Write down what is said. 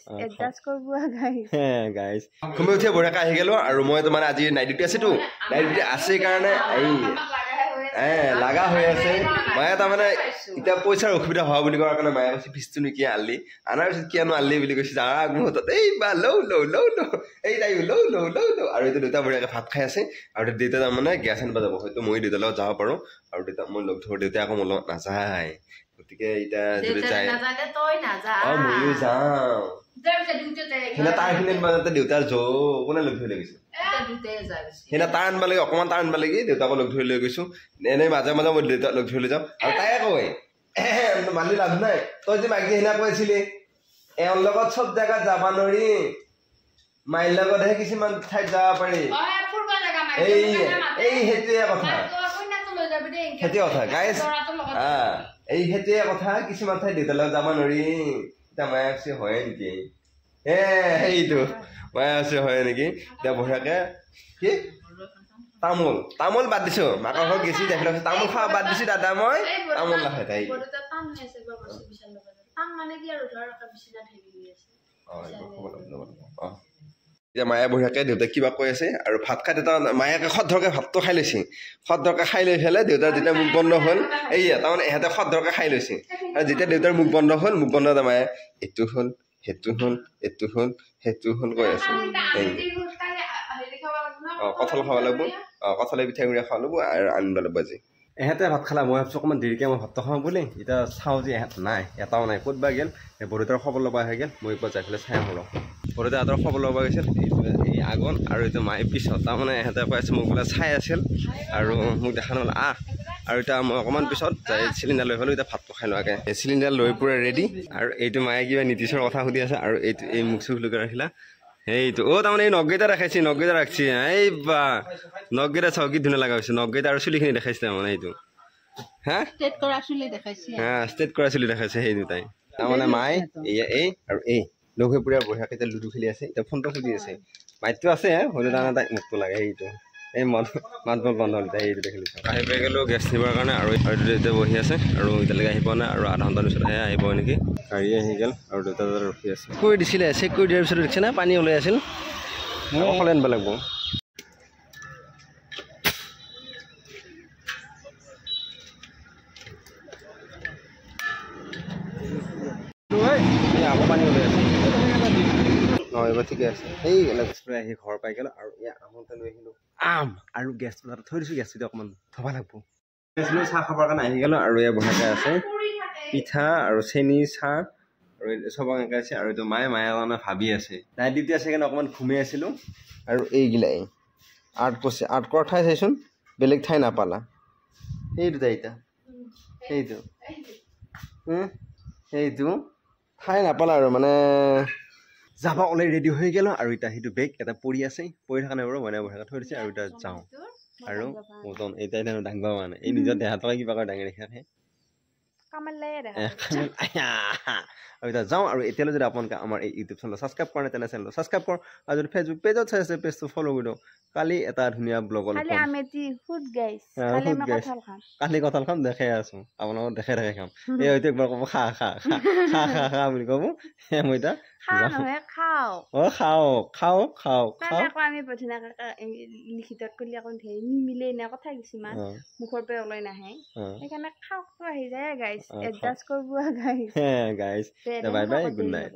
adjust কৰিব guys guys ঘুমে উঠে বঢ়িয়াকৈ আহি গেলো আৰু মই তোমাৰ আজি নাইট ডিউটি আছেতো নাইট ডিউটি আছে কাৰণে লাগা হৈ আছে মায়ে তাৰমানে এতিয়া পইচাৰ অসুবিধা হোৱা বুলি কোৱাৰ কাৰণে মায়ে কৈছে ফিজটো নেকি আনলি আনাৰ পিছত কিয়নো আনলি বুলি কৈছে যাৰ আগমুহূৰ্তত এই বা লৌ এই তাই লৌ আৰু এইটো দেউতা বঢ়িয়াকৈ ভাত খাই আছে আৰু দেউতা তাৰমানে গেছ আনিব যাব হয়তো মই দেউতাৰ লগত যাব পাৰোঁ আৰু দেউতা মই লগ ধৰোঁ দেউতাই আকৌ মোৰ লগত নাযায় গতিকে এতিয়া যদি যায় ময়ো যাওঁ সেইদিনা তাৰ খিনিত মাজতে দেউতাৰ কোনে লগ ধৰি লৈ গৈছে সেইদিনা তাৰ আনিব লাগে অকণমান তাৰ আনিব লাগে দেউতাকো লগ ধৰি লৈ গৈছো এনেই মাজে মাজে মই দেউতাক লগ ধৰি লৈ যাওঁ আৰু তাই কয় মানি লাভ নাই তই যে মাইকী সেইদিনা কৈছিলি এওঁৰ লগত চব জেগাত যাব নোৱাৰি মাইৰ লগতহে কিছুমান ঠাইত যাব পাৰি সেইটোৱে কথা গাইজ সেইটোৱে কথা কিছুমান ঠাইত দেউতাৰ লগত যাব নোৱাৰি এতিয়া মায়ে আছে হয় নেকি সেইটো মায়ে আছে হয় নেকি এতিয়া বঢ়িয়াকে কি তামোল বাদ দিছো মাকৰ ঘৰত গেছি দেখিলে তামোল খোৱা বাদ দিছো দাদা মই তামোল নাখায় তাই এতিয়া মায়ে বঢ়িয়াকে দেউতাক কিবা কৈ আছে আৰু ভাত খাই দেউতা মায়ে সদ্ধৰকে ভাতটো খাই লৈছে সদ্ধৰকে খাই লৈ পেলাই দেউতাৰ যেতিয়া মুখ বন্ধ হ'ল তাৰমানে ইহঁতে সদ্ধৰকে খাই লৈছে আৰু যেতিয়া দেউতাৰ মুখ বন্ধ হ'ল মুখ বন্ধ মায়ে এইটো হ'ল সেইটো হ'ল এইটো হ'ল সেইটো হ'ল কৈ আছে কঁঠাল খাব লাগিব কঁঠালে পিঠাই গুড়া খাব লাগিব আৰু আনিব লাগিব আজি এহেঁতে ভাত খালা মই ভাবিছোঁ অকণমান দেৰিকৈ মই ভাতটো খাওঁ বুলি এতিয়া চাওঁ যে এহেঁত নাই এটাও নাই ক'ত বা গ'ল বৰদেউতাৰ খবৰ ল'ব হৈ গ'ল মই যাই পেলাই চাই আহোঁ বৰদেউতাহঁতৰ খবৰ ল'ব গৈছিল এই আগত আৰু এইটো মায়ে পিছত তাৰমানে এহেঁতে কৈ আছে মোক বোলে চাই আছিল আৰু মোক দেখা নহ'ল আৰু এতিয়া মই অকণমান পিছত চিলিণ্ডাৰ লৈ হ'লোঁ এতিয়া ভাতটো খাই লোৱাকৈ চিলিণ্ডাৰ লৈ পুৰা ৰেডি আৰু এইটো মায়ে কিবা নীতিশৰ কথা সুধি আছে আৰু এইটো এই মুখ চুখ লুকাই ৰাখিলা সেইটো তাৰমানে এই নখকেইটা ৰাখাইছে নখকেইটা ৰাখছি এই বা নখকেইটা চাওঁ কি ধুনীয়া লগা হৈছে নখকেইটা আৰু চুলিখিনি দেখাইছে তাৰমানে সেইটো ষ্ট্ৰেট কৰা চুলি দেখাইছে সেই দুটাই তাৰমানে মায়ে এই আৰু এই লগ হৈ পুৰা বঢ়িয়াকৈ এতিয়া লুডু খেলি আছে এতিয়া ফোনটো খুজি আছে মাইকটো আছে হ'লেও তাৰমানে তাই মুখটো লাগে সেইটো এই মাত বন্ধ হ'ল এতিয়া এইটো খেলিছোঁ আহি পাই গ'লোঁ গেছ নিবৰ কাৰণে আৰু এতিয়া বহি আছে আৰু এতিয়ালৈকে আহি পোৱা নাই আৰু আধা ঘণ্টাৰ পিছতহে আহিব নেকি গাড়ী আহি গ'ল আৰু দেউতা ৰখি আছে কৰি দিছিলে চেক কৰি দিয়াৰ পিছত দেখিছে না পানী ওলাই আছিল অকলে আনিব লাগিব আকৌ পানী ওলাই আছে এইবাৰ ঠিকে আছে সেই আহি ঘৰ পাই গ'ল আৰু আহোঁতে লৈ আহিলোঁ আম আৰু গেছ তাতে থৈ দিছোঁ গেছটো অকণমান থ'ব লাগিব চাহ খাবৰ কাৰণে আহি গ'লোঁ আৰু বঢ়িয়াকৈ আছে পিঠা আৰু চেনি চাহ আৰু চবক এনেকৈ আছে আৰু এইটো মায়ে কাৰণে ভাবি আছে নাইট ডিউটি আছে কাৰণে অকণমান ঘুমাই আছিলোঁ আৰু এইগিলাই আৰ্ট কৰিছে আৰ্ট কৰা ঠাই চাইচোন বেলেগ ঠাই নাপালা সেইটো এতিয়া সেইটো ঠাই নাপালা আৰু মানে যাব অলৰেডি ৰেডি হৈ গ'লোঁ আৰু এতিয়া সেইটো বেগ এটা পৰি আছে পৰি থকা নাই বাৰু মনে বঢ়াকৈ থৈ দিছে আৰু এতিয়া যাওঁ আৰু ওজন এতিয়া দাঙিব মানে এই নিজৰ দেহাটোকে কিবা কৰি দাঙি ৰাখে আৰু এতিয়া যাওঁ আৰু এতিয়ালৈ যদি আপোনালোকে আমাৰ এই ইউটিউব চেনেল ছাবস্ক্ৰাইব কৰা নাই তেনে চেনেলটো ছাবস্ক্ৰাইব কৰক আৰু যদি ফেচবুক পেজত চাই আছে পেজটো ফ'ল' কৰি দিয়ক কালি এটা ধুনীয়া ব্লগ কালি কঁঠাল খাম দেখাই আছোঁ আপোনালোকক দেখাই খাম এই হয়তো একবাৰ ক'ব খা বুলি ক'ব মই এতিয়া লিখিতত কৰিলে আকৌ নিমিলে এনে কথা কিছুমান মুখৰ পৰা ওলাই নাহে সেইকাৰণে খাওকটো আহি যায় গাইজ এডজাষ্ট কৰিব guys bye bye good night